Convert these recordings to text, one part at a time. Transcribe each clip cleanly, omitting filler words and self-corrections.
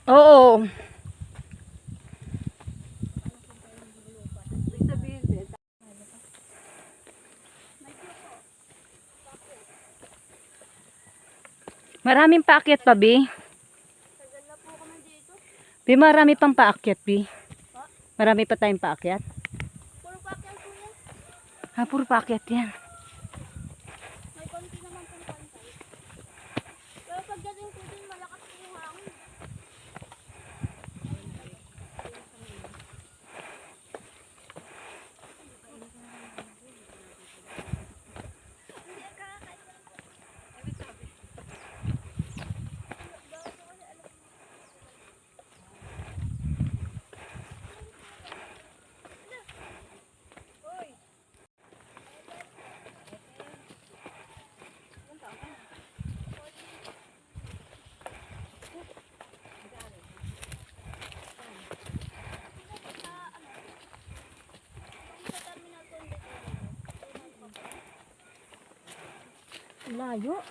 Oo. Maraming paakyat pa, Bi. Bi, marami pang paakyat, Bi. Marami pa tayong paakyat. Puro paakyat po yan. Ha, puro paakyat yan. May konti naman pong pantay. Pero pagdating po dun, malakas po yung hangin. Layo.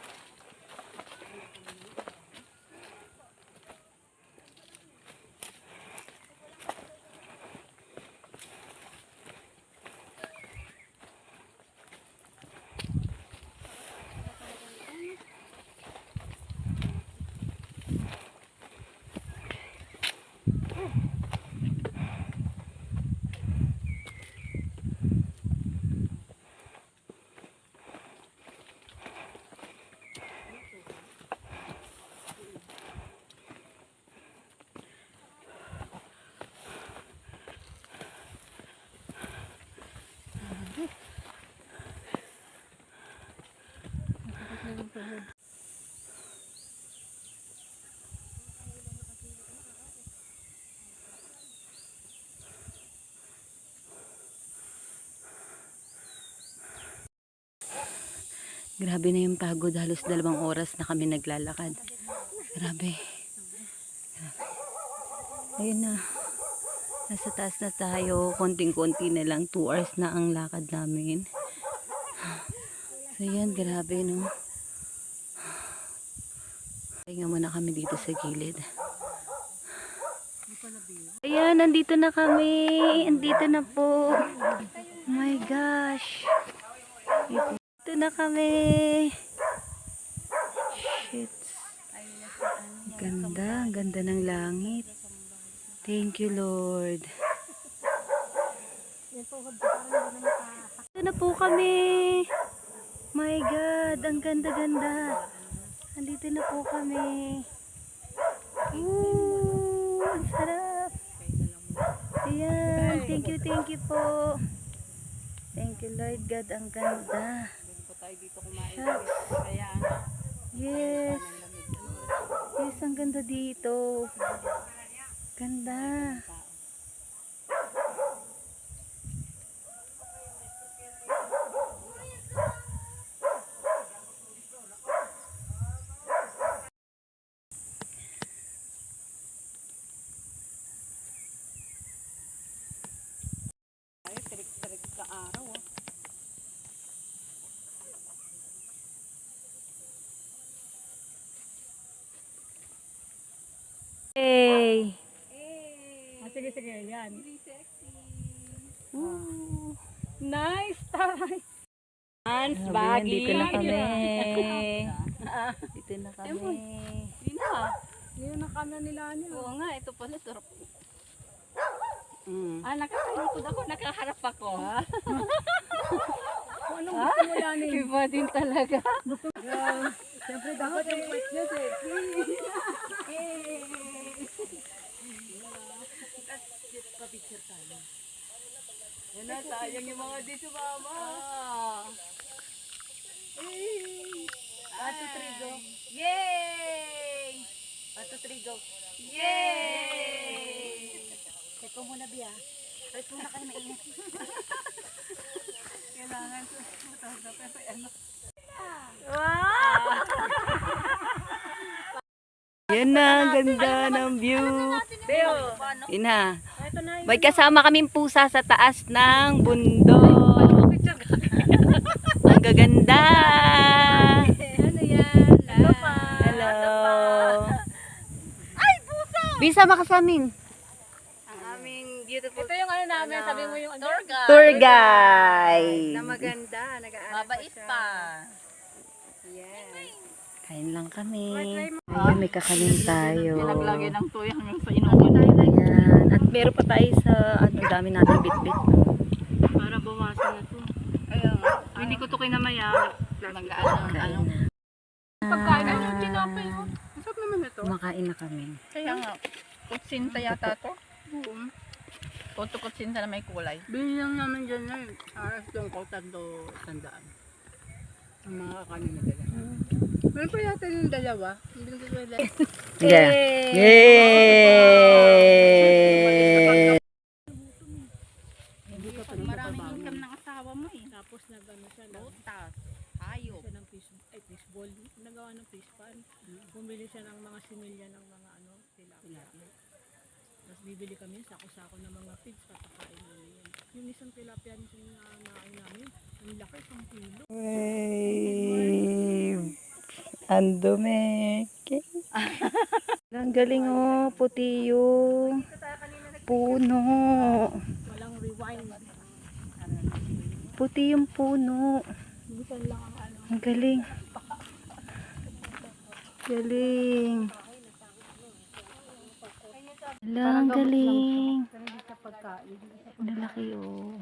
Grabe na yung pagod. Halos 2 oras na kami naglalakad. Grabe. Ayun na. Nasa taas na tayo. Konting-konti na lang. 2 hours na ang lakad namin. So yan, grabe no. Pahinga muna kami dito sa gilid. Ayan, nandito na kami. Andito na po. Oh my gosh. Dito na kami. Shit. Ganda, ganda ng langit. Thank you, Lord. Dito na po kami. My God, ang ganda-ganda. Andito na po kami. Ang sarap. Ayan, thank you po. Thank you, Lord God, ang ganda. Shucks. Yes. Yes, ang ganda dito. Ganda. Hey. Sige, yan. Nice. Taray. Hans, Grabe, baggy. dito na kami. Dito na kami. Yun ang kanya nila niya. Oo nga, ito pala sarap. Nakakalikod ako, nakaharap ako. Kung anong Ah, gusto mo yan eh. iba din talaga. Siyempre dapat yung fitness eh. Yan na, sayang yung mga dito, mama. 1, 2, 3, go. Yay! 1, 2, 3, go. Yay! Teko muna, Bia. Wait muna kayo mainit. Kailangan ko. Matawag na pero ano. Yan na, ganda ng view. Yun na. May kasama kaming pusa sa taas ng bundok. Ang gaganda. Ano yan? Hello. Ay, pusa! Bisa ka sa amin. Ang aming beautiful. Ito yung ano namin, sabi mo yung tour guide. Tour guide. Na maganda, nag-aaral Mabait siya. pa. Yes. Kain lang kami. Ayan, may kakanin tayo. Pinaglagay ng tuyo hanggang sa inumin. Ayan. At meron pa tayo sa, ano, dami natin bitbit. Para bawasan na to. Ayun. Hindi ko to kinamaya. Mag-ano. Pagkain na yung tinapay mo. Masarap naman ito. Kumakain na kami. Kaya nga, kutsinta yata to. Toto kutsinta na may kulay. Bili lang namin dyan na yun. Aras doon ko, tandaan. Ang mga kanin na dala. Meron pa yata yung dalawa. Hindi ko pwede. Yeah. Yay! Hindi ka pa Maraming income ng asawa mo eh. Tapos nag-ano siya ng Botas, hayop. siya ng fishball. Nagawa ng fish pan. Bumili siya ng mga similya ng mga ano, tilapia. Tapos bibili kami sako-sako ng mga fish papakain namin yun. Yung isang tilapia yung nakain namin, ang laki, 1 kilo. Wave. Ang dumi. Ang galing oh, puti yung puno. Walang rewind. Puti yung puno. Minsan lang ang ano. Ang galing. Galing. Hala, ang galing. Hindi sa pagkain. Ang lalaki oh.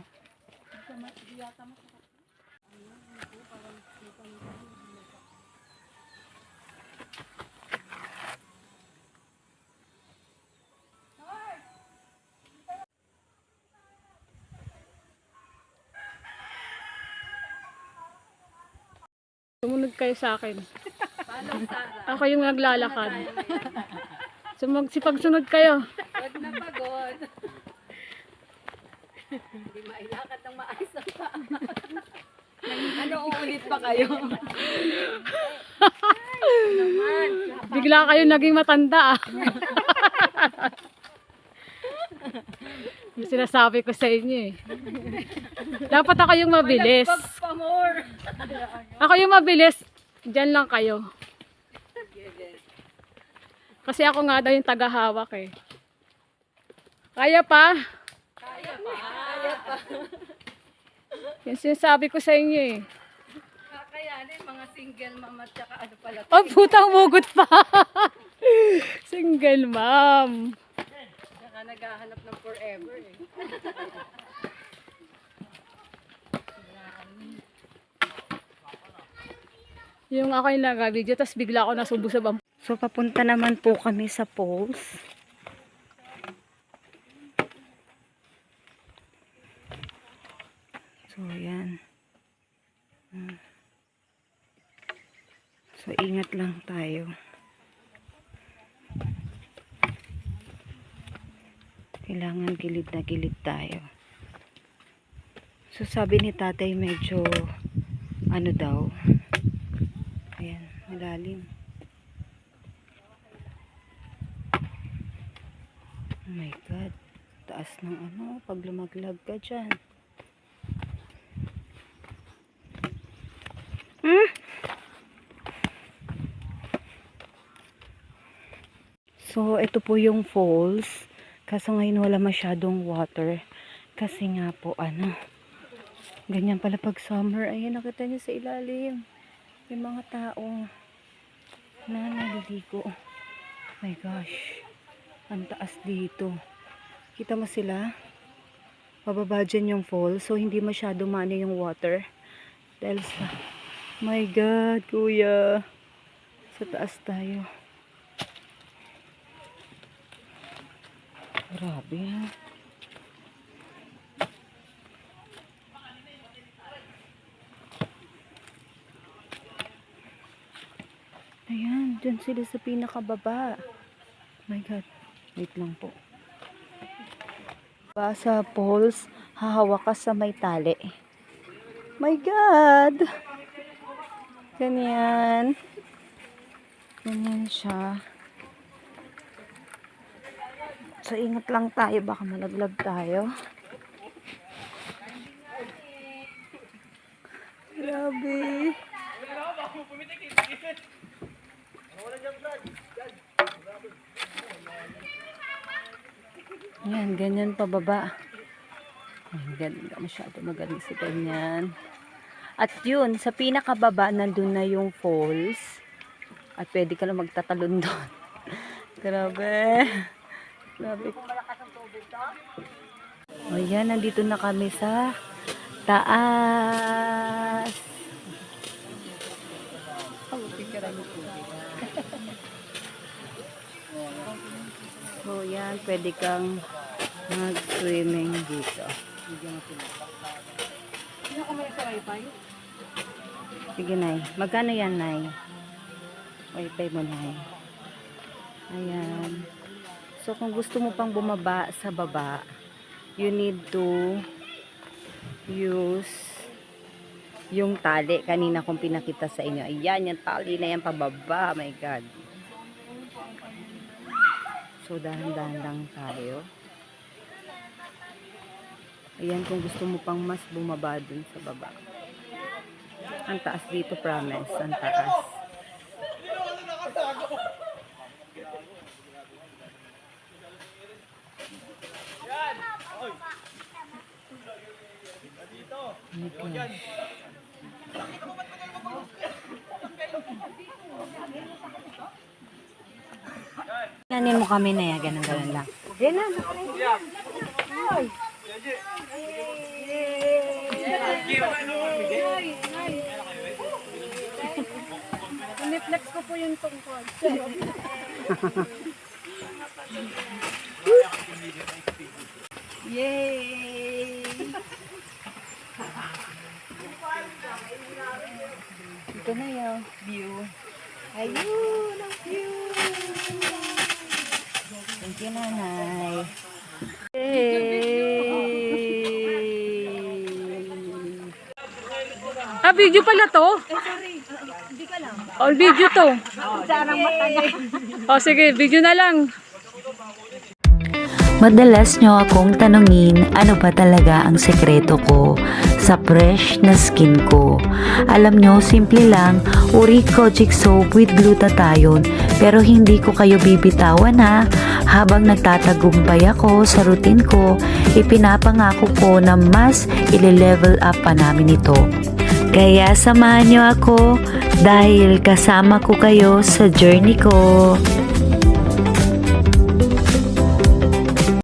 Sumunod kayo sa akin. Ako yung naglalakad. Pagsunod kayo. Pag napagod. Hindi mailakad ng maayos ang paa. Ano, uulit pa kayo? Bigla kayo naging matanda ah. Yung sinasabi ko sa inyo eh. Dapat ako yung mabilis. Ako yung mabilis. Diyan lang kayo. Kasi ako nga daw yung tagahawak eh. Kaya pa? Kaya pa. Yung sinasabi ko sa inyo eh. Kakayanin, mga single mama at saka ano pala. Oh, putang mugot pa. Single mom. Saka naghahanap ng forever eh. Yung ako yung nag-video, tapos bigla ako nasubo sa bambu. So, papunta naman po kami sa falls. So, yan. So, ingat lang tayo. Kailangan gilid na gilid tayo. So, sabi ni tatay medyo ano daw. Ayan, malalim. Oh my God. Taas ng ano, pag lumaglag ka dyan. So, ito po yung falls. Kaso ngayon wala masyadong water. Kasi nga po, ano, ganyan pala pag summer. Ayan, nakita niyo sa ilalim. Yung mga tao na naliligo. Oh my gosh. Ang taas dito. Kita mo sila? Pababa dyan yung fall. So, hindi masyado mani yung water. Dahil sa... My God, kuya. Sa taas tayo. Grabe. Ayan, dyan sila sa pinakababa. My God. Wait lang po. Sa poles, hahawak ka sa may tali. My God! Ganyan. Ganyan siya. So, ingat lang tayo. Baka malaglag tayo. Grabe. Ayan, ganyan pababa. Ang ganda, masyado magaling sa ganyan. At yun, sa pinakababa, nandun na yung falls. At pwede ka lang magtatalon doon. Grabe. Grabe. O yan, nandito na kami sa taas. So yan, pwede kang mag-swimming dito. Sige, Nay. Magkano yan, Nay? Wi-Fi mo, Nay. Ayan. So, kung gusto mo pang bumaba sa baba, you need to use yung tali. Kanina kong pinakita sa inyo. Ayan, yung tali na yan pababa. My God. So, dahan-dahan lang tayo. Ayan, kung gusto mo pang mas bumaba dun sa baba. Ang taas dito, promise. Ang taas. Okay. Nanin mo kami na yan, ganun lang. Yan na. Niflex ko po yung tungkol. Yay! Ito na yung view. Ayun, ang view! Thank you, Nanay. Yay! Ah, video pala to? Oh, video to. Oh, sige, video na lang. Madalas nyo akong tanungin ano ba talaga ang sekreto ko sa fresh na skin ko. Alam nyo, simple lang, Uric Kojic Soap with glutathione, pero hindi ko kayo bibitawan ha. Habang nagtatagumpay ako sa routine ko, ipinapangako ko na mas ile-level up pa namin ito. Kaya samahan nyo ako dahil kasama ko kayo sa journey ko.